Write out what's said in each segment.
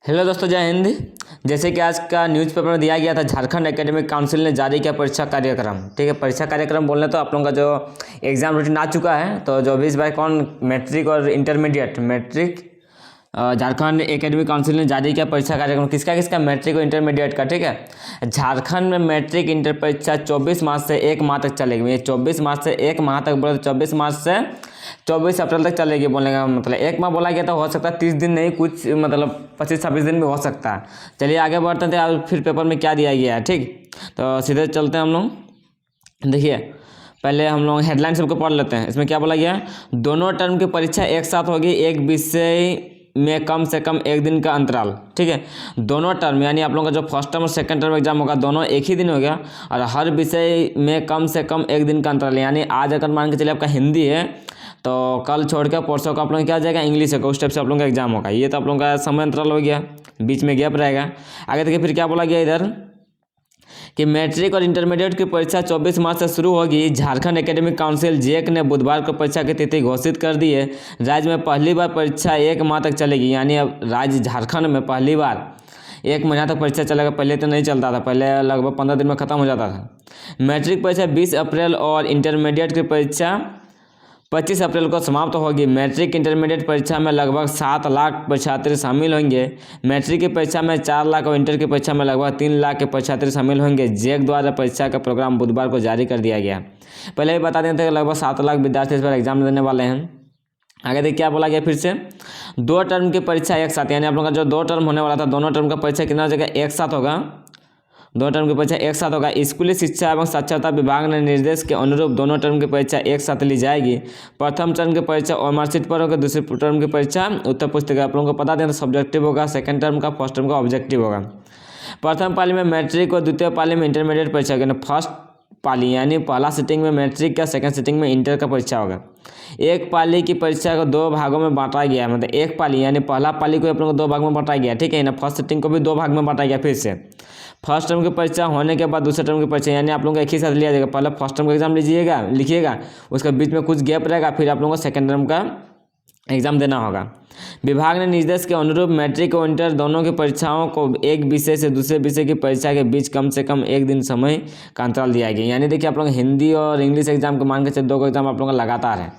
Hello दोस्तों, जय हिंद। जैसे कि आज का न्यूज़पेपर में दिया गया था, झारखंड एकेडमिक काउंसिल ने जारी किया परीक्षा कार्यक्रम। ठीक है, परीक्षा कार्यक्रम बोलने तो आप लोगों का जो एग्ज़ाम रूटीन आ चुका है, तो जो 2022 कौन मैट्रिक और intermediate matric Jharkhand academic council ने जारी किया परीक्षा कार्यक्रम। किसका किसका? मैट्रिक और इंटरमीडिएट का। ठीक है, झारखंड में मैट्रिक इंटर परीक्षा 24 मार्च से 1 माह तक चलेगी। ये 24 मार्च से 1 माह तक बोले तो 24 मार्च से 24 अप्रैल तक चलेगी। बोलने का मतलब 1 माह बोला गया तो हो सकता है 30 दिन नहीं, कुछ मतलब 25-26 दिन भी हो सकता है। चलिए आगे बढ़ते थे, और फिर पेपर में क्या दिया गया है। ठीक, तो सीधे चलते हैं हम लोग। देखिए, पहले हम लोग हेडलाइन सबको पढ़ लेते हैं। इसमें क्या बोला गया है? दोनों टर्म की परीक्षा एक साथ होगी, एक विषय में कम से कम 1 दिन का अंतराल। ठीक है, दोनों टर्म यानी आप लोगों का जो फर्स्ट टर्म और सेकंड टर्म एग्जाम होगा, दोनों एक ही दिन हो गया, और हर विषय में कम से कम 1 दिन का अंतराल। यानी आज अगर मान के चलिए आपका हिंदी है, तो कल छोड़ के परसों का आप लोगों का क्या हो जाएगा? इंग्लिश होगा। उस टाइप से आप लोगों का एग्जाम होगा। ये तो आप लोगों का समय अंतराल हो गया, बीच में गैप रहेगा। आगे देखिए फिर क्या बोला गया इधर कि मैट्रिक और इंटरमीडिएट की परीक्षा 24 मार्च से शुरू होगी। झारखंड एकेडमिक काउंसिल जेक ने बुधवार को परीक्षा की तिथि घोषित कर दी है। राज्य में पहली बार परीक्षा 1 माह तक चलेगी। यानी अब राज्य झारखंड में पहली बार 1 महीना तक परीक्षा चलेगा। पहले तो नहीं चलता था, पहले लगभग 15 दिन में खत्म हो जाता था। मैट्रिक परीक्षा 20 अप्रैल और इंटरमीडिएट की परीक्षा 25 अप्रैल को समाप्त होगी। मैट्रिक इंटरमीडिएट परीक्षा में लगभग 7 लाख परीक्षार्थी शामिल होंगे। मैट्रिक की परीक्षा में 4 लाख और इंटर की परीक्षा में लगभग 3 लाख के परीक्षार्थी शामिल होंगे। जेक द्वारा परीक्षा का प्रोग्राम बुधवार को जारी कर दिया गया। पहले भी बता देते हैं कि लगभग 7 लाख विद्यार्थी इस पर एग्जाम देने वाले हैं। आगे देखिए क्या बोला गया फिर से, 2 टर्म की परीक्षा एक साथ, यानी आप लोगों का जो 2 टर्म होने वाला था, दोनों टर्म का परीक्षा कितना हो जाएगा? एक साथ होगा। 2 टर्म की परीक्षा एक साथ होगा। स्कूली शिक्षा एवं साक्षरता विभाग ने निर्देश के अनुरूप दोनों टर्म की परीक्षा एक साथ ली जाएगी। प्रथम टर्म की परीक्षा मार्कशीट पर होगा, दूसरी टर्म की परीक्षा उत्तर पुस्तिका। आप लोगों को बता दें तो सब्जेक्टिव होगा, सेकंड टर्म का, फर्स्ट टर्म का ऑब्जेक्टिव होगा। प्रथम पाली में मैट्रिक और द्वितीय पाली में इंटरमीडिएट परीक्षा होगी। फर्स्ट पाली यानी पहला सिटिंग में मैट्रिक का, सेकंड सिटिंग में इंटर का परीक्षा होगा। एक पाली की परीक्षा को 2 भागों में बांटा गया है। मतलब एक पाली यानी पहला पाली को आप लोगों को 2 भाग में बांटा गया। ठीक है ना, फर्स्ट सिटिंग को भी 2 भाग में बांटा गया। फिर से फर्स्ट टर्म की परीक्षा होने के बाद दूसरे टर्म की परीक्षा, यानी आप लोगों को एक ही साथ लिया जाएगा। पहले फर्स्ट टर्म का एग्जाम लीजिएगा, लिखिएगा, उसके बीच में कुछ गैप रहेगा, फिर आप लोगों को सेकंड टर्म का एग्जाम देना होगा। विभाग ने निर्देश के अनुरूप मैट्रिक और इंटर दोनों की परीक्षाओं को एक विषय से दूसरे विषय की परीक्षा के बीच कम से कम 1 दिन समय का अंतराल दिया गया। यानी देखिए आप लोग हिंदी और इंग्लिश एग्जाम को मान के चलिए 2 एग्जाम आप लोगों का लगातार है।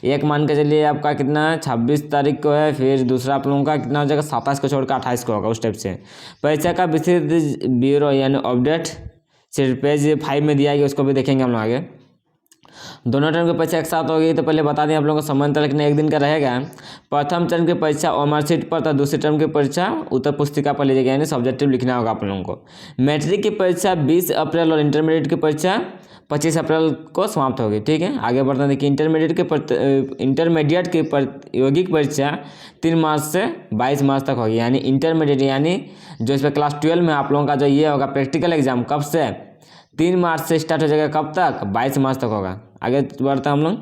एक मान के चलिए आपका कितना है, 26 तारीख को है, फिर दूसरा आप लोगों का कितना हो जाएगा, 27 को छोड़कर 28 को होगा। उस टाइप से परीक्षा का विस्तृत ब्यूरो यानी अपडेट सिर्फ पेज 5 में दिया गया, उसको भी देखेंगे हम लोग आगे। दोनों टर्म की परीक्षा एक साथ होगी, तो पहले बता दें आप लोगों को समय अंतराल कितना 1 दिन का रहेगा। प्रथम टर्म की परीक्षा मार्कशीट पर, तो दूसरी टर्म की परीक्षा उत्तर पुस्तिका पर लीजिएगा, यानी सब्जेक्टिव लिखना होगा आप लोगों को। मैट्रिक की परीक्षा 20 अप्रैल और इंटरमीडिएट की परीक्षा 25 अप्रैल को समाप्त होगी। ठीक है, आगे बढ़ते हैं। देखिए इंटरमीडिएट की यौगिक परीक्षा 3 मार्च से 22 मार्च तक होगी। यानी इंटरमीडिएट यानी जो इस पर क्लास 12 में आप लोगों का जो ये होगा प्रैक्टिकल एग्जाम, कब से? 3 मार्च से स्टार्ट हो जाएगा, कब तक? 22 मार्च तक होगा। आगे बढ़ते हैं हम लोग।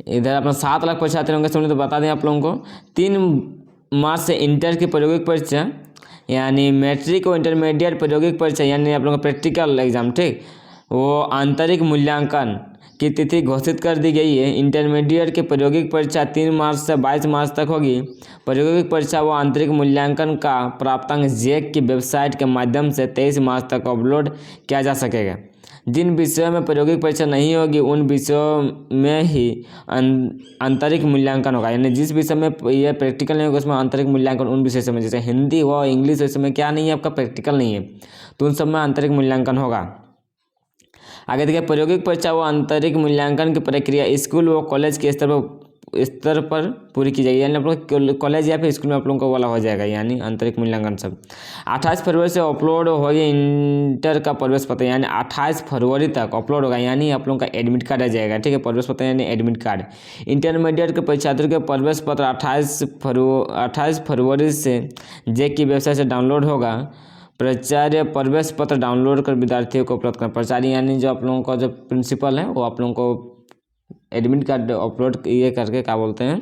इधर अपना 7 लाख परीक्षार्थी होंगे सुनिए, तो बता दें आप लोगों को 3 मार्च से इंटर की प्रायोगिक परीक्षा यानी मैट्रिक और इंटरमीडिएट प्रायोगिक परीक्षा यानी आप लोगों का प्रैक्टिकल एग्जाम, ठीक, वो आंतरिक मूल्यांकन की तिथि घोषित कर दी गई है। इंटरमीडिएट की प्रायोगिक परीक्षा 3 मार्च से 22 मार्च तक होगी। प्रायोगिक परीक्षा व आंतरिक मूल्यांकन का प्राप्तांक जेक की वेबसाइट के माध्यम से 23 मार्च तक अपलोड किया जा सकेगा। जिन विषयों में प्रायोगिक परीक्षा नहीं होगी उन विषयों में ही आंतरिक मूल्यांकन होगा। यानी जिस विषय में यह प्रैक्टिकल नहीं होगा उसमें आंतरिक मूल्यांकन उन विषय में, जैसे हिंदी हो, इंग्लिश, इस समय क्या नहीं है आपका प्रैक्टिकल नहीं है, तो उन सब में आंतरिक मूल्यांकन होगा। आगे देखिए, प्रायोगिक परीक्षा व आंतरिक मूल्यांकन की प्रक्रिया स्कूल व कॉलेज के स्तर पर पूरी की जाएगी। यानी आप लोग कॉलेज या फिर स्कूल में आप लोगों को वाला हो जाएगा, यानी आंतरिक मूल्यांकन सब। 28 फरवरी से अपलोड होगी इंटर का प्रवेश पत्र, यानी 28 फरवरी तक अपलोड होगा, यानी आप लोगों का एडमिट कार्ड आ जाएगा। ठीक है, प्रवेश पत्र यानी एडमिट कार्ड। इंटरमीडिएट के परीक्षार्थियों के प्रवेश पत्र 28 फरवरी से जेक की वेबसाइट से डाउनलोड होगा। प्राचार्य प्रवेश पत्र डाउनलोड कर विद्यार्थियों को उपलब्ध करें। प्राचार्य यानी जो आप लोगों का जो प्रिंसिपल है वो आप लोगों को एडमिट कार्ड अपलोड ये करके क्या बोलते हैं,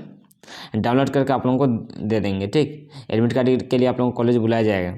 डाउनलोड करके आप लोगों को दे देंगे। ठीक, एडमिट कार्ड के लिए आप लोगों को कॉलेज बुलाया जाएगा।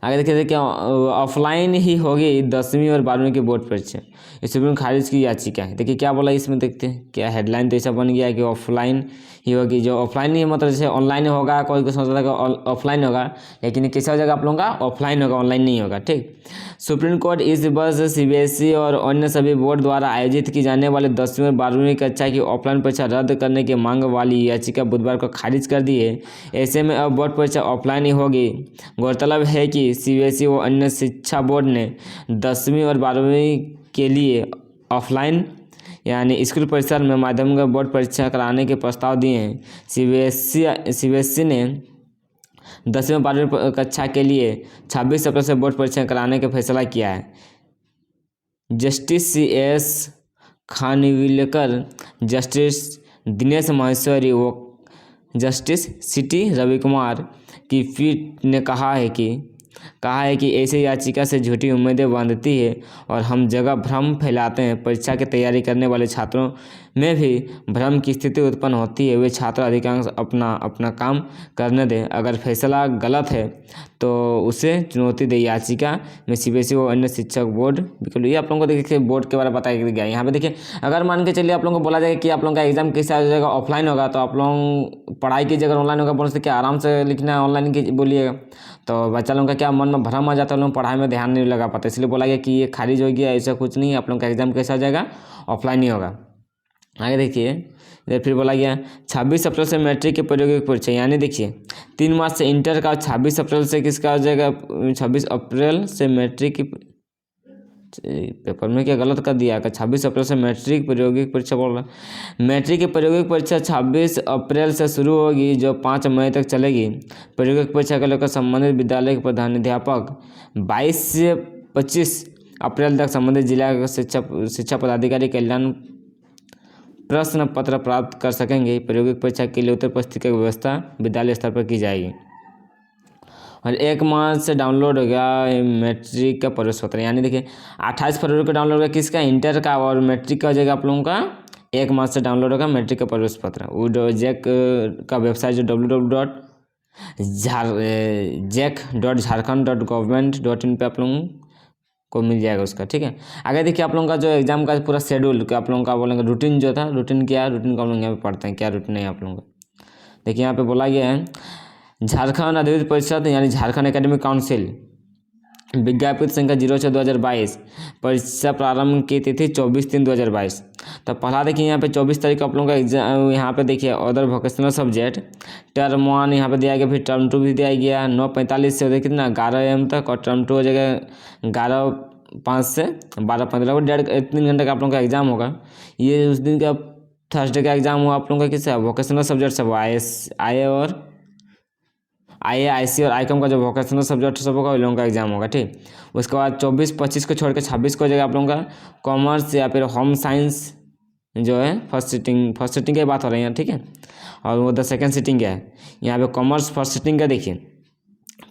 आगे देखिए ऑफलाइन ही होगी 10वीं और 12वीं की बोर्ड परीक्षा, इस सुप्रीम खारिज की याचिका है। देखिए क्या बोला इसमें, देखते हैं क्या हेडलाइन तो ऐसा बन गया है कि ऑफलाइन ही होगी। जो ऑफलाइन ही मतलब जैसे ऑनलाइन होगा, कोई सोच रहा था ऑफलाइन होगा, लेकिन कैसा हो जाएगा आप लोगों का, ऑफलाइन होगा, ऑनलाइन नहीं होगा। ठीक, सुप्रीम कोर्ट इस वर्ष CBSE और अन्य सभी बोर्ड द्वारा आयोजित की जाने वाले 10वीं और 12वीं कक्षा की ऑफलाइन परीक्षा रद्द करने की मांग वाली याचिका बुधवार को खारिज कर दी है। ऐसे में अब बोर्ड परीक्षा ऑफलाइन ही होगी। गौरतलब है कि CBSE व अन्य शिक्षा बोर्ड ने 10वीं और 12वीं के लिए ऑफलाइन यानी स्कूल परिसर में माध्यमिक बोर्ड परीक्षा कराने के प्रस्ताव दिए हैं। CBSE ने 10वीं और 12वीं कक्षा के लिए 26 अप्रैल से बोर्ड परीक्षा कराने का फैसला किया है। Justice CS Khanwilkar, justice Dinesh Maheshwari व जस्टिस CT रविकुमार की पीठ ने कहा है कि ऐसी याचिका से झूठी उम्मीदें बांधती है और हम जगह भ्रम फैलाते हैं। परीक्षा की तैयारी करने वाले छात्रों में भी भ्रम की स्थिति उत्पन्न होती है। वे छात्र अधिकांश अपना काम करने दें, अगर फैसला गलत है तो उसे चुनौती दे। याचिका में CBSE और अन्य शिक्षक बोर्ड, बिल्कुल ये आप लोगों को देखिए बोर्ड के बारे में बताया गया। यहाँ पे देखिए अगर मान के चलिए आप लोगों को बोला जाए कि आप लोगों का एग्जाम कैसे आ जाएगा, ऑफलाइन होगा, तो आप लोग पढ़ाई कीजिए। अगर ऑनलाइन होगा बोल सकते क्या आराम से लिखना है, ऑनलाइन की बोलिएगा तो बच्चा लोगों का क्या मन में भ्रम आ जाता है, लोग पढ़ाई में ध्यान नहीं लगा पाते, इसलिए बोला गया कि ये खारिज हो गया। ऐसा कुछ नहीं है, आप लोगों का एग्जाम कैसा आ जाएगा, ऑफलाइन ही होगा। आगे देखिए इधर फिर बोला गया 26 अप्रैल से मैट्रिक की प्रायोगिक परीक्षा, यानी देखिए 3 मार्च से इंटर का, 26 अप्रैल से किसका हो जाएगा, 26 अप्रैल से मैट्रिक की, पेपर में क्या गलत कर दिया, 26 अप्रैल से मैट्रिक प्रायोगिक परीक्षा बोल रहा है। मैट्रिक की प्रायोगिक परीक्षा 26 अप्रैल से शुरू होगी, जो 5 मई तक चलेगी। प्रायोगिक परीक्षा को लेकर संबंधित विद्यालय के प्रधानाध्यापक 22 से 25 अप्रैल तक संबंधित जिला शिक्षा पदाधिकारी कल्याण प्रश्न पत्र प्राप्त कर सकेंगे। प्रायोगिक परीक्षा के लिए उत्तर पुस्तिका की व्यवस्था विद्यालय स्तर पर की जाएगी। और 1 मार्च से डाउनलोड हो गया मैट्रिक का प्रवेश पत्र, यानी देखिए 28 फरवरी को डाउनलोड होगा किसका, इंटर का, और मैट्रिक का हो जाएगा आप लोगों का 1 मार्च से डाउनलोड होगा मैट्रिक का प्रवेश पत्र। वो जैक का वेबसाइट जो www.jec.jharkhand.government.in पे आप लोगों को मिल जाएगा उसका। ठीक है, आगे देखिए आप लोगों का जो एग्जाम का पूरा शेड्यूल का आप लोगों का बोलेंगे रूटीन जो था, रूटीन क्या है, रूटीन को आप लोग यहाँ पे पढ़ते हैं, क्या रूटीन है आप लोगों का। देखिए यहाँ पे बोला गया है झारखंड अधिविद्य परिषद यानी झारखंड एकेडमिक काउंसिल विज्ञापित संख्या 06/2022, परीक्षा प्रारंभ की तिथि 24/3/2022। तो पढ़ा देखिए यहाँ पे 24 तारीख को आप लोगों का एग्जाम, यहाँ पे देखिए अदर वोकेशनल सब्जेक्ट टर्म 1 यहाँ पे दिया गया, फिर टर्म 2 भी दिया गया 9:45 से कितना 11 AM तक, और टर्म 2 हो जाएगा 11:05 से 12:15, 3 घंटे का आप लोगों का एग्जाम होगा। ये उस दिन का थर्सडे का एग्जाम हुआ आप लोगों का किसका, वोकेशनल सब्जेक्ट सब IC और ICOM का जो वोकेशनल सब्जेक्ट सब होगा उन लोगों का एग्जाम होगा। ठीक, उसके बाद 24-25 को छोड़ के 26 को हो जाएगा आप लोगों का कॉमर्स या फिर होम साइंस जो है फर्स्ट सिटिंग की बात हो रही है। ठीक है, और वो द सेकंड सिटिंग क्या है, यहाँ पे कॉमर्स फर्स्ट सिटिंग का देखिए,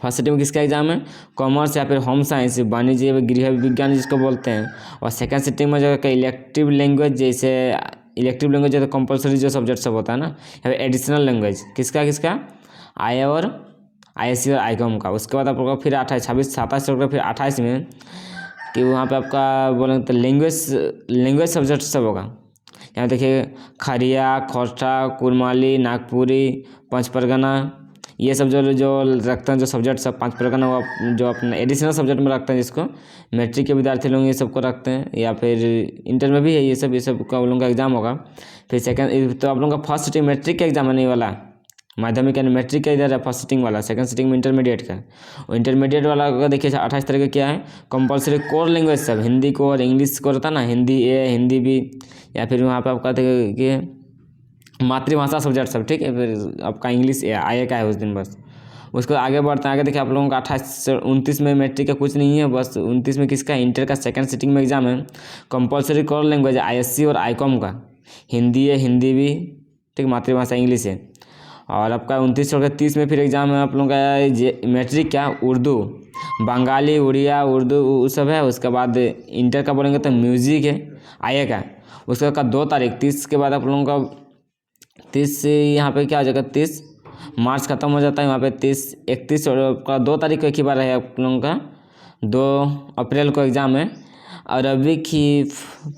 फर्स्ट सिटिंग में किसका एग्जाम है, कॉमर्स या फिर होम साइंस, वाणिज्य गृह विज्ञान जिसको बोलते हैं। और सेकंड सिटिंग में जो इलेक्टिव लैंग्वेज, जैसे इलेक्टिव लैंग्वेज जो कंपलसरी जो सब्जेक्ट सब होता है ना, या फिर एडिशनल लैंग्वेज किसका IC और ICOM का। उसके बाद आप लोग फिर 26-27 फिर 28 में कि वहाँ पे आपका बोलेंगे तो लैंग्वेज सब्जेक्ट सब होगा। यहाँ देखिए खरिया, खोरठा, कुरमाली, नागपुरी, पंच परगना, ये सब जो रखते हैं जो सब्जेक्ट सब 5 परगना जो अपना एडिशनल सब्जेक्ट में रखते हैं, जिसको मैट्रिक के विद्यार्थी लोग ये सबको रखते हैं, या फिर इंटर में भी है ये सब का उन लोगों का एग्जाम होगा। फिर सेकंड तो आप लोगों का फर्स्ट सिटिंग मैट्रिक का एग्जाम आने वाला, माध्यमिक यानी मैट्रिक का इधर है फर्स्ट सिटिंग वाला, सेकंड सिटिंग में इंटरमीडिएट का। और इंटरमीडिएट वाला का देखिए 28 तारीख को क्या है, कंपलसरी कोर लैंग्वेज सब, हिंदी को और इंग्लिश को रहता ना, हिंदी A, हिंदी B, या फिर वहाँ पे आपका देखिए मातृभाषा सब्जेक्ट सब। ठीक है, फिर आपका इंग्लिश IA का है उस दिन बस। उसको आगे बढ़ते हैं, आगे देखिए आप लोगों का 28 से 29 में मैट्रिक का कुछ नहीं है, बस 29 में किसका इंटर का सेकंड सिटिंग में एग्जाम है, कंपलसरी कोर लैंग्वेज ISC और ICOM का, हिंदी है, हिंदी भी, ठीक, मातृभाषा इंग्लिश है। और आपका 29 छोड़ 30 में फिर एग्जाम है आप लोगों का मैट्रिक क्या, उर्दू, बंगाली, उड़िया, उर्दू सब है। उसके बाद इंटर का बोलेंगे तो म्यूजिक है IA का। उसके बाद 2 तारीख 30 के बाद आप लोगों का 30 से यहाँ पे क्या हो जाएगा, 30 मार्च ख़त्म हो जाता है, वहाँ पे 31 और का 2 तारीख को एक ही बार है आप लोगों का, 2 अप्रैल को एग्ज़ाम है। और अभी की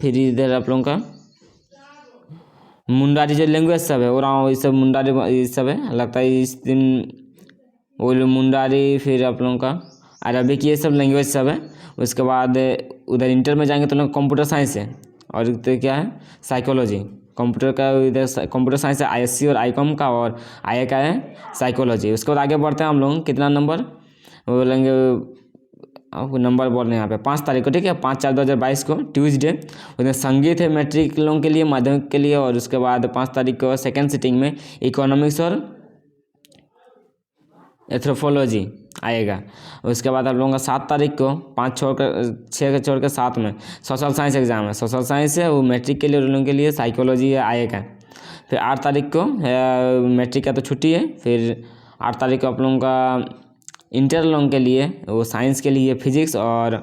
फिर इधर आप लोगों का मुंडारी जो लैंग्वेज सब है और ये सब मुंडारी ये सब है, लगता है इस दिन वो मुंडारी, फिर आप लोगों का अरबिक, ये सब लैंग्वेज सब है। उसके बाद उधर इंटर में जाएंगे तो लोग कंप्यूटर साइंस है, और इधर क्या है साइकोलॉजी, कंप्यूटर का इधर कंप्यूटर साइंस है आईएससी और आईकॉम का, और आईए का है साइकोलॉजी। उसके बाद आगे बढ़ते हैं हम लोग, कितना नंबर बोलेंगे, आपको नंबर बोल रहे हैं यहाँ पे 5 तारीख को, ठीक है, 5/4/2022 को ट्यूसडे। उसमें संगीत है मैट्रिक लोगों के लिए, माध्यमिक के लिए। और उसके बाद 5 तारीख को सेकेंड सिटिंग में इकोनॉमिक्स और एथ्रोपोलॉजी आएगा। उसके बाद आप लोगों का 7 तारीख को 6 के छोड़ के 7 में सोशल साइंस एग्ज़ाम है, सोशल साइंस है वो मैट्रिक के लिए, और लोगों के लिए साइकोलॉजी है आएगा। फिर 8 तारीख को मैट्रिक का तो छुट्टी है। फिर 8 तारीख को आप लोगों का इंटर लोगों के लिए वो साइंस के लिए फिजिक्स, और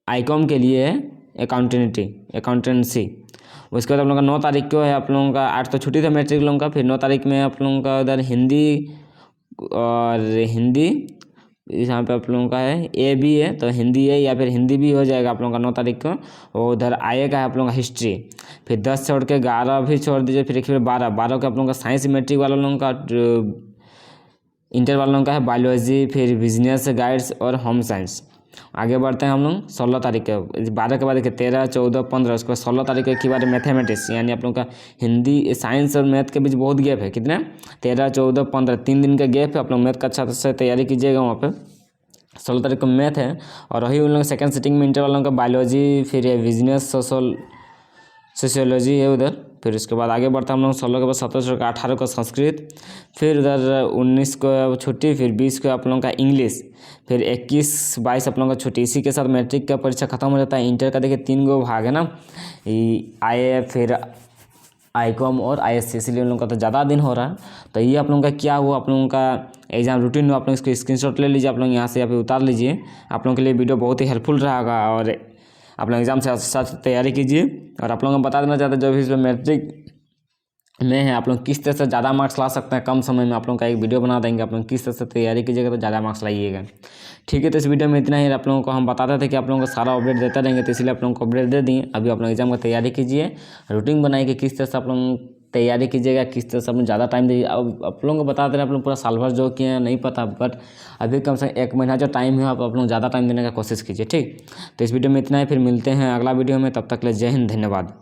आईकॉम के लिए अकाउंटेंसी। उसके बाद आप लोगों का 9 तारीख को है आप लोगों का, 8 तो छुट्टी था मैट्रिक लोगों का। फिर 9 तारीख में आप लोगों का उधर हिंदी, और हिंदी यहाँ पे आप लोगों का है ए बी है, तो हिंदी है या फिर हिंदी भी हो जाएगा आप लोगों का 9 तारीख को। और उधर आएगा आप लोगों का हिस्ट्री। फिर 10 छोड़ के 11 भी छोड़ दीजिए, फिर एक फिर 12 का आप लोगों का साइंस मैट्रिक वाला लोगों का, इंटर वालों का है बायोलॉजी, फिर बिजनेस गाइड्स और होम साइंस। आगे बढ़ते हैं हम लोग 16 तारीख को, 12 के बाद देखिए 13, 14, 15। उसके बाद 16 तारीख को एक ही बार मैथमेटिक्स, यानी आप लोगों का हिंदी, साइंस और मैथ के बीच बहुत गैप है, कितने 13, 14, 15 3 दिन का गैप है। आप लोग मैथ का अच्छा से तैयारी कीजिएगा वहाँ पे। 16 तारीख को मैथ है, और वही उन लोग सेकेंड सिटिंग में इंटर वालों का बायोलॉजी, फिर बिजनेस सोशियोलॉजी है उधर। फिर उसके बाद आगे बढ़ता हम लोग 16 के बाद 17 का 18 को संस्कृत, फिर उधर 19 को छुट्टी, फिर 20 को आप लोगों का इंग्लिश, फिर 21-22 आप लोगों का छुट्टी। इसी के साथ मैट्रिक का परीक्षा खत्म हो जाता है। इंटर का देखिए 3 गो भाग है ना, आईए, फिर आईकॉम और आईएससी, इसलिए उन लोगों का तो ज़्यादा दिन हो रहा है। तो ये आप लोगों का क्या हुआ, आप लोगों का एग्ज़ाम रूटीन, आप लोग इसको स्क्रीनशॉट ले लीजिए, आप लोग यहाँ से यहाँ पे उतार लीजिए। आप लोगों के लिए वीडियो बहुत ही हेल्पफुल रहेगा, और आप लोग एग्ज़ाम से साथ तैयारी कीजिए। और आप लोगों को बता देना चाहते हैं जो भी इसमें मैट्रिक में है, आप लोग किस तरह से ज़्यादा मार्क्स ला सकते हैं कम समय में, आप लोगों का एक वीडियो बना देंगे। आप लोग किस तरह से तैयारी कीजिएगा तो ज़्यादा मार्क्स लाइएगा, ठीक है। तो इस वीडियो में इतना ही। आप लोगों को हम बताते थे कि आप लोगों को सारा अपडेट देते रहेंगे, तो इसलिए आप लोगों को अपडेट दे दिए। अभी आप लोग एग्जाम की तैयारी कीजिए, रूटीन बनाइए कि किस तरह से आप लोग तैयारी कीजिएगा, किस तरह से आप ज़्यादा टाइम दीजिए। अब आप लोगों को बता दे रहे हैं, आप लोग पूरा साल भर जो किए हैं नहीं पता, बट अभी कम से कम 1 महीना जो टाइम है आप लोग ज़्यादा टाइम देने का कोशिश कीजिए, ठीक। तो इस वीडियो में इतना ही, फिर मिलते हैं अगला वीडियो में, तब तक के लिए जय हिंद, धन्यवाद।